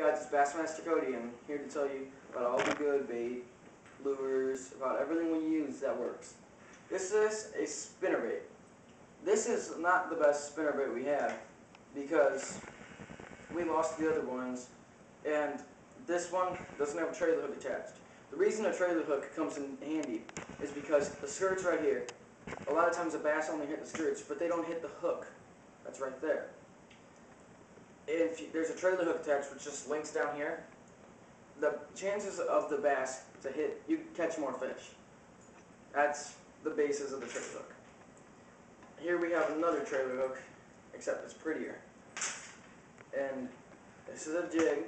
guys, it's Bassmaster Cody, and I'm here to tell you about all the good bait, lures, about everything we use that works. This is a spinnerbait. This is not the best spinnerbait we have because we lost the other ones, and this one doesn't have a trailer hook attached. The reason a trailer hook comes in handy is because the skirt's right here. A lot of times the bass only hit the skirts, but they don't hit the hook. That's right there. If there's a trailer hook attached, which just links down here, the chances of the bass to hit, you catch more fish. That's the basis of the trailer hook. Here we have another trailer hook, except it's prettier. And this is a jig.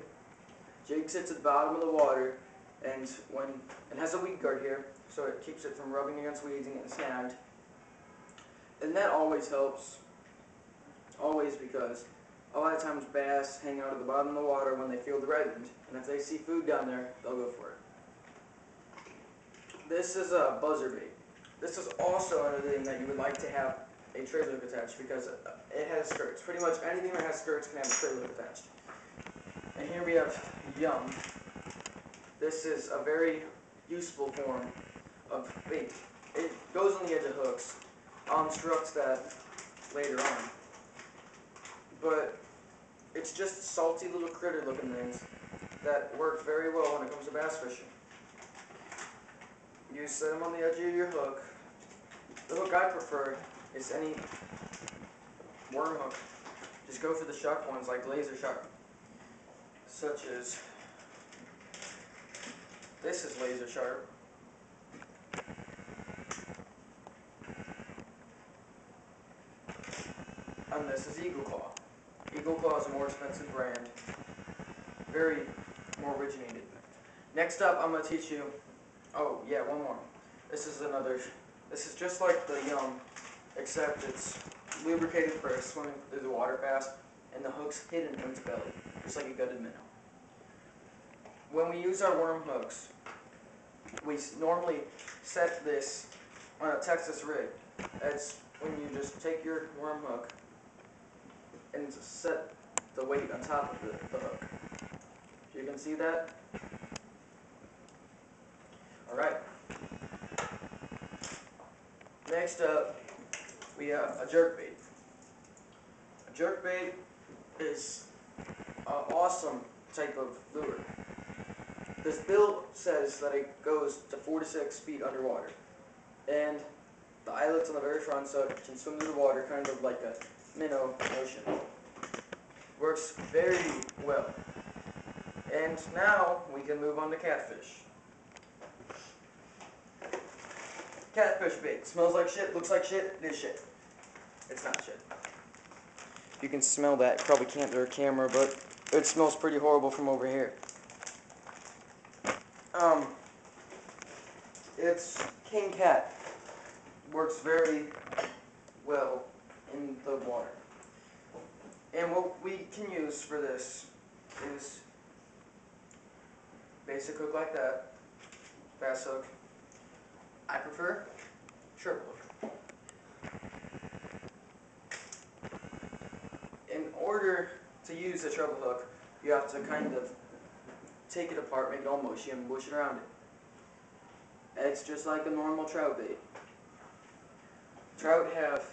Jig sits at the bottom of the water, and it has a weed guard here, so it keeps it from rubbing against weeds and getting snagged. And that always helps. Always, because a lot of times bass hang out at the bottom of the water when they feel threatened, and if they see food down there, they'll go for it. This is a buzzer bait. This is also another thing that you would like to have a trailer hook attached because it has skirts. Pretty much anything that has skirts can have a trailer hook attached. And here we have Yum. This is a very useful form of bait. It goes on the edge of hooks. I'll instruct that later on. But it's just salty little critter looking things that work very well when it comes to bass fishing. You set them on the edge of your hook. The hook I prefer is any worm hook. Just go for the sharp ones like laser sharp. Such as, this is laser sharp. And this is Eagle Claw. Eagle Claw is a more expensive brand. Very more originated. Next up, I'm going to teach you, oh yeah, one more. This is just like the Yum, except it's lubricated for swimming through the water fast, and the hook's hidden in its belly, just like a gutted minnow. When we use our worm hooks, we normally set this on a Texas rig. That's when you just take your worm hook and set the weight on top of the hook. You can see that? Alright. Next up, we have a jerkbait. A jerkbait is an awesome type of lure. This bill says that it goes to 4 to 6 feet underwater. And the eyelet's on the very front, so it can swim through the water kind of like a minnow motion. Works very well. And now we can move on to catfish. Catfish bait. Smells like shit, looks like shit, it is shit. It's not shit. You can smell that. You probably can't through a camera, but it smells pretty horrible from over here. It's king cat. Works very well in the water. And what we can use for this is basic hook like that, bass hook. I prefer triple hook. In order to use a treble hook, you have to kind of take it apart, make it all mushy, and mush it around it. It's just like a normal trout bait. Trout have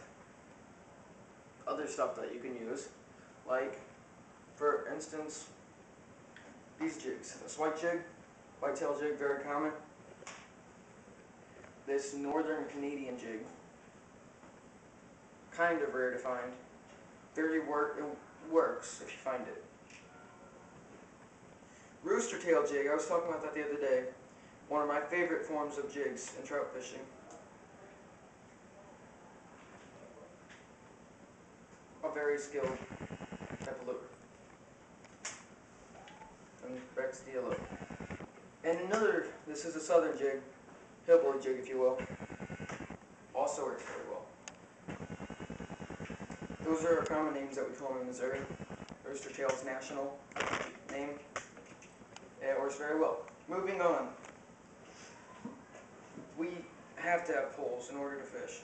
other stuff that you can use, like, for instance, these jigs. This whitetail jig, very common. This northern Canadian jig, kind of rare to find. It works if you find it. Rooster tail jig, I was talking about that the other day. One of my favorite forms of jigs in trout fishing. A very skilled type of lure. And back to the yellow. And another, this is a southern jig, hillbilly jig if you will. Also works very well. Those are common names that we call them in Missouri. Rooster tail's national name. It works very well. Moving on. We have to have poles in order to fish.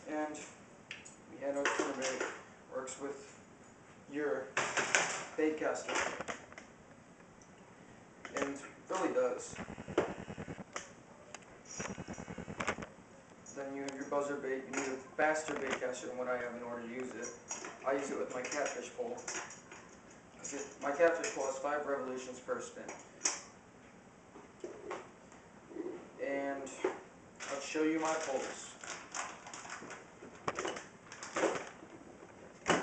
And we had our spinnerbait. Works with your bait caster. does. Then you have your buzzer bait. You need a faster bait caster than what I have in order to use it. I use it with my catfish pole. My catfish pole has 5 revolutions per spin. And I'll show you my poles. Let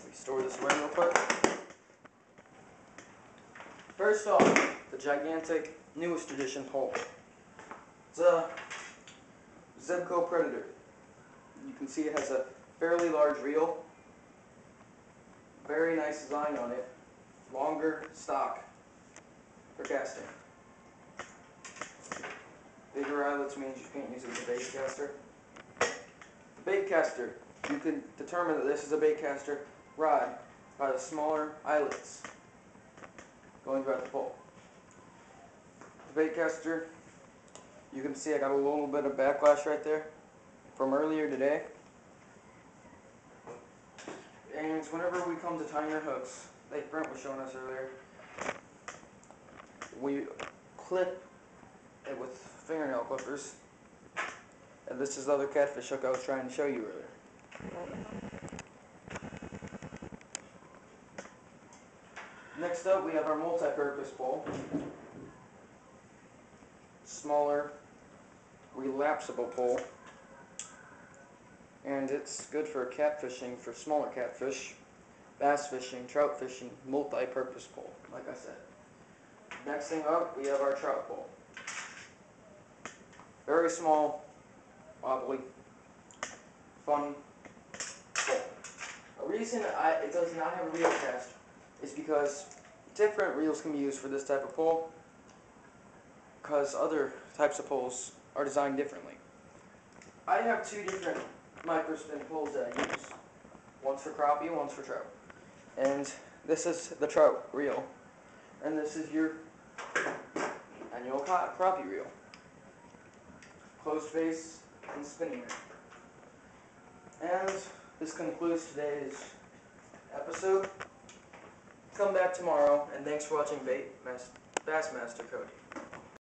me store this away real quick. First off, the gigantic newest edition pole. It's a Zebco Predator. You can see it has a fairly large reel. Very nice design on it. Longer stock for casting. Bigger eyelets means you can't use it with a bait caster. The bait caster, you can determine that this is a bait caster rod by the smaller eyelets going throughout the pole. The bait caster, you can see I got a little bit of backlash right there from earlier today. And whenever we come to tying our hooks, like Brent was showing us earlier, we clip it with fingernail clippers. And this is the other catfish hook I was trying to show you earlier. Next up, we have our multi-purpose pole. Smaller, relapsible pole. And it's good for catfishing for smaller catfish, bass fishing, trout fishing, multi-purpose pole, like I said. Next thing up, we have our trout pole. Very small, wobbly, fun pole. A reason it does not have a reel cast is because different reels can be used for this type of pole, because other types of poles are designed differently. I have 2 different microspin poles that I use. One's for crappie and one's for trout. And this is the trout reel. And this is your annual crappie reel. Closed face and spinning ring. And this concludes today's episode. Come back tomorrow, and thanks for watching Bassmaster Cody.